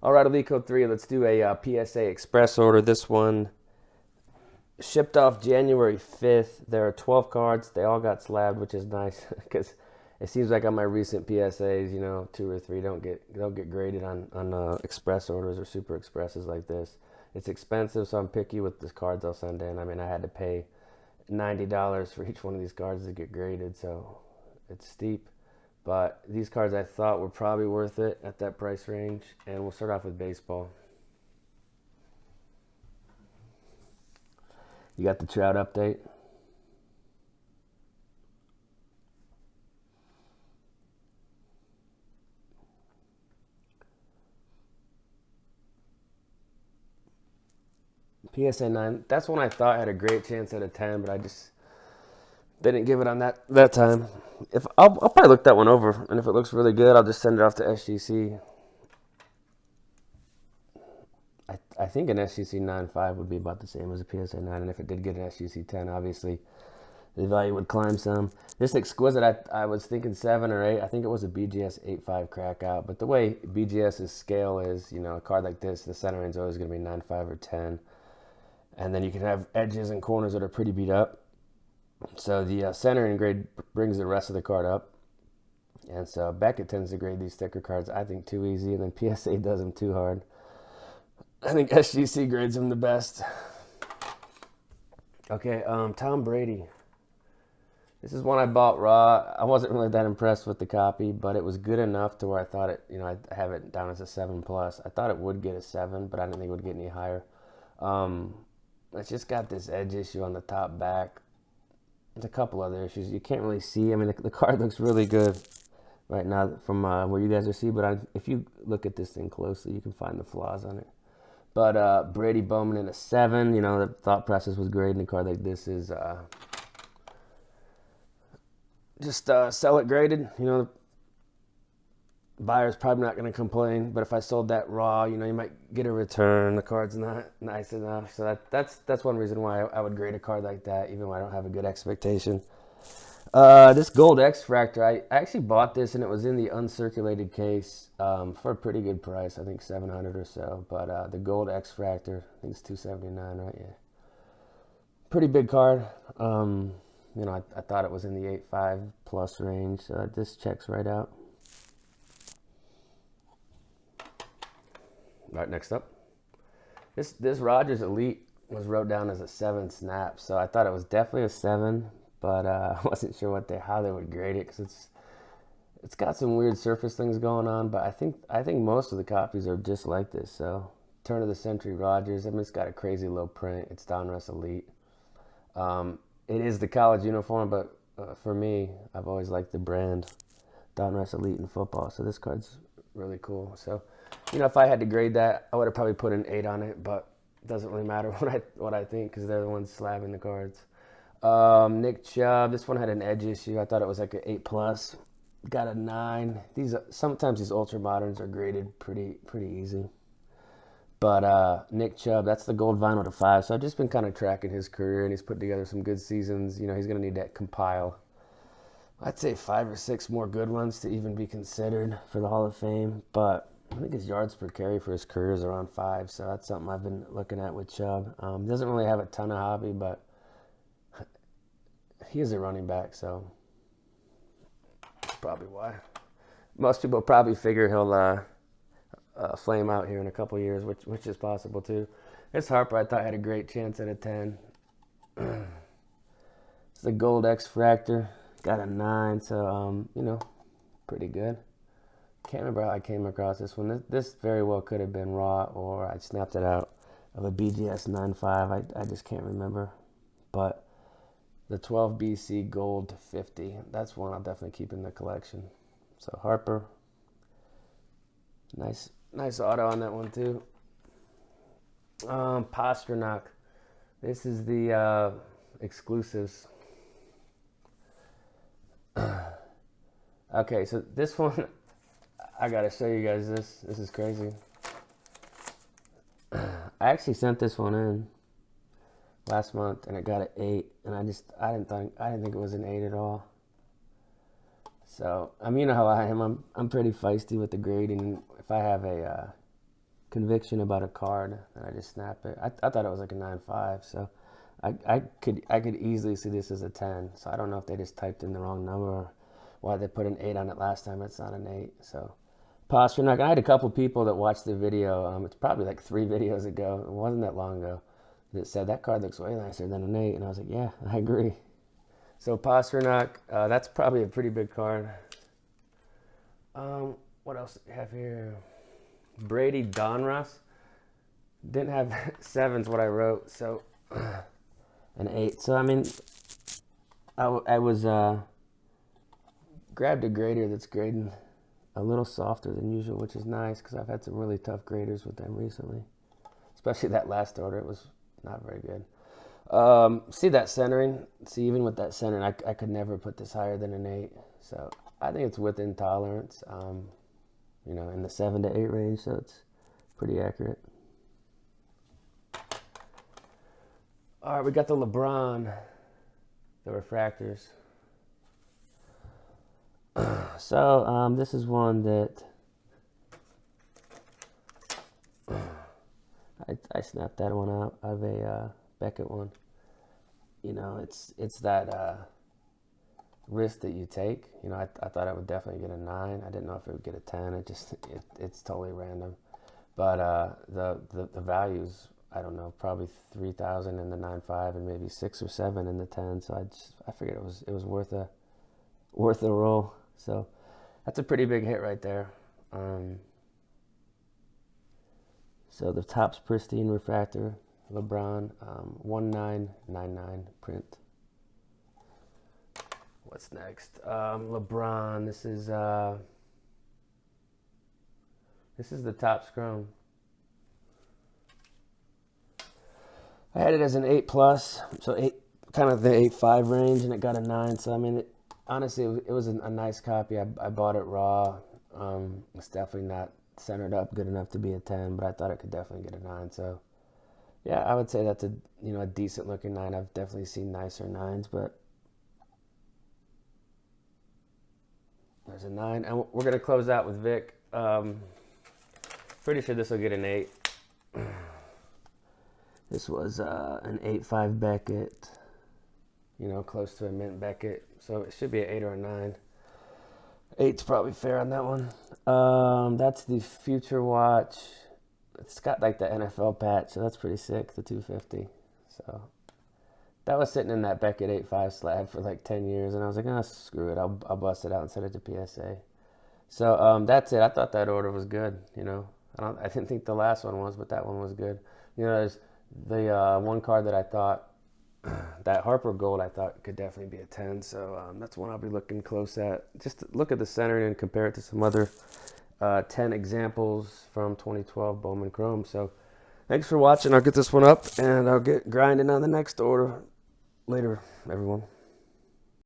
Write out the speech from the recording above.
All right, Alico 3, let's do a PSA Express order. This one shipped off January 5th. There are 12 cards. They all got slabbed, which is nice because it seems like on my recent PSAs, 2 or 3 don't get graded on express orders or super expresses like this. It's expensive, so I'm picky with the cards I'll send in. I mean, I had to pay $90 for each one of these cards to get graded, so it's steep. But these cards I thought were probably worth it at that price range. And we'll start off with baseball. You got the Trout update. PSA 9, that's one I thought had a great chance at a 10, but I just didn't give it on that time. If I'll probably look that one over, and if it looks really good, I'll just send it off to SGC. I think an SGC 9.5 would be about the same as a PSA 9, and if it did get an SGC 10, obviously the value would climb some. This Exquisite, I was thinking 7 or 8. I think it was a BGS 8.5 crack out, but the way BGS's scale is, a card like this, the center end's always going to be 9.5 or 10, and then you can have edges and corners that are pretty beat up. So the center end grade brings the rest of the card up. And so Beckett tends to grade these thicker cards, I think, too easy, and then PSA does them too hard. I think SGC grades them the best. Okay, Tom Brady. This is one I bought raw. I wasn't really that impressed with the copy, but it was good enough to where I thought it, I have it down as a 7+. I thought it would get a 7, but I didn't think it would get any higher. It's just got this edge issue on the top back. There's a couple other issues you can't really see. I mean, the card looks really good right now from where you guys are seeing, but if you look at this thing closely, you can find the flaws on it. But Brady Bowman in a 7, the thought process was great, and a card like this is just sell it graded. The buyer's probably not going to complain, but if I sold that raw, you might get a return. The card's not nice enough, so that's one reason why I would grade a card like that, even though I don't have a good expectation. This Gold X-Fractor, I actually bought this, and it was in the uncirculated case for a pretty good price, I think $700 or so. But the Gold X-Fractor, I think it's $279, right? Yeah, pretty big card. I thought it was in the 8.5 plus range, so this checks right out. All right, next up. This Rogers Elite was wrote down as a 7 snap, so I thought it was definitely a 7, but I wasn't sure how they would grade it because it's got some weird surface things going on. But I think most of the copies are just like this. So turn of the century Rogers. I mean, it's got a crazy low print. It's Donruss Elite. It is the college uniform, but for me, I've always liked the brand Donruss Elite in football. So this card's really cool. So, if I had to grade that, I would have probably put an 8 on it, but it doesn't really matter what I think because they're the ones slabbing the cards. Nick Chubb, this one had an edge issue. I thought it was like an 8+. Got a 9. Sometimes these ultra moderns are graded pretty easy. But Nick Chubb, that's the gold vinyl to 5. So I've just been kind of tracking his career, and he's put together some good seasons. He's going to need to compile, I'd say 5 or 6 more good ones to even be considered for the Hall of Fame. But I think his yards per carry for his career is around 5, so that's something I've been looking at with Chubb. Doesn't really have a ton of hobby, but he is a running back, so that's probably why. Most people probably figure he'll flame out here in a couple years, which is possible too. This Harper I thought had a great chance at a 10. It's the Gold X-Fractor. Got a 9, so, pretty good. Can't remember how I came across this one. This very well could have been raw, or I snapped it out of a BGS 9.5. I just can't remember. But the 12 BC Gold to 50, that's one I'll definitely keep in the collection. So Harper, nice auto on that one too. Pasternak, this is the exclusives. Okay, so this one, I gotta show you guys this. This is crazy. I actually sent this one in last month, and it got an 8, and I didn't think it was an 8 at all. So you know how I am. I'm pretty feisty with the grading. If I have a conviction about a card, and I just snap it. I thought it was like a 9.5, so I could easily see this as a 10. So I don't know if they just typed in the wrong number or why they put an 8 on it last time. It's not an 8. So Pasternak. I had a couple people that watched the video. It's probably like 3 videos ago. It wasn't that long ago. That said that card looks way nicer than an 8, and I was like, yeah, I agree. So Pasternak, that's probably a pretty big card. What else do we have here? Brady Donruss. Didn't have 7's what I wrote, so an 8. So I mean, I was grabbed a grader that's grading a little softer than usual, which is nice because I've had some really tough graders with them recently. Especially that last order, it was not very good. See that centering? See, even with that centering, I could never put this higher than an 8. So I think it's within tolerance, you know, in the 7 to 8 range, so it's pretty accurate. All right, we got the Lebron, the refractors. So this is one that I snapped that one out of a Beckett one. You know, it's that risk that you take. You know, I thought I would definitely get a 9. I didn't know if it would get a 10. It's totally random. But the values, I don't know, probably 3,000 in the 9.5 and maybe 6 or 7 in the 10. So I figured it was worth a roll. So that's a pretty big hit right there. So the top's pristine refractor, Lebron, 1999 print. What's next? Lebron. This is the top scrum. I had it as an 8+, so 8, kind of the 8.5 range, and it got a 9. So I mean, honestly, it was a nice copy. I bought it raw. It's definitely not centered up good enough to be a 10, but I thought it could definitely get a 9. So yeah, I would say that's a decent looking 9. I've definitely seen nicer 9s, but there's a 9. And we're gonna close out with Vic. Pretty sure this will get an 8. This was an 8.5 Beckett. You know, close to a mint Beckett. So it should be an 8 or a 9. 8's probably fair on that one. That's the Future Watch. It's got like the NFL patch, so that's pretty sick, the 250. So that was sitting in that Beckett 8.5 slab for like 10 years, and I was like, oh, screw it. I'll bust it out and send it to PSA. So that's it. I thought that order was good, you know. I didn't think the last one was, but that one was good. You know, there's the one card that I thought, that Harper Gold, I thought could definitely be a 10. So that's one I'll be looking close at. Just to look at the centering and compare it to some other 10 examples from 2012 Bowman Chrome. So thanks for watching. I'll get this one up, and I'll get grinding on the next order later, everyone.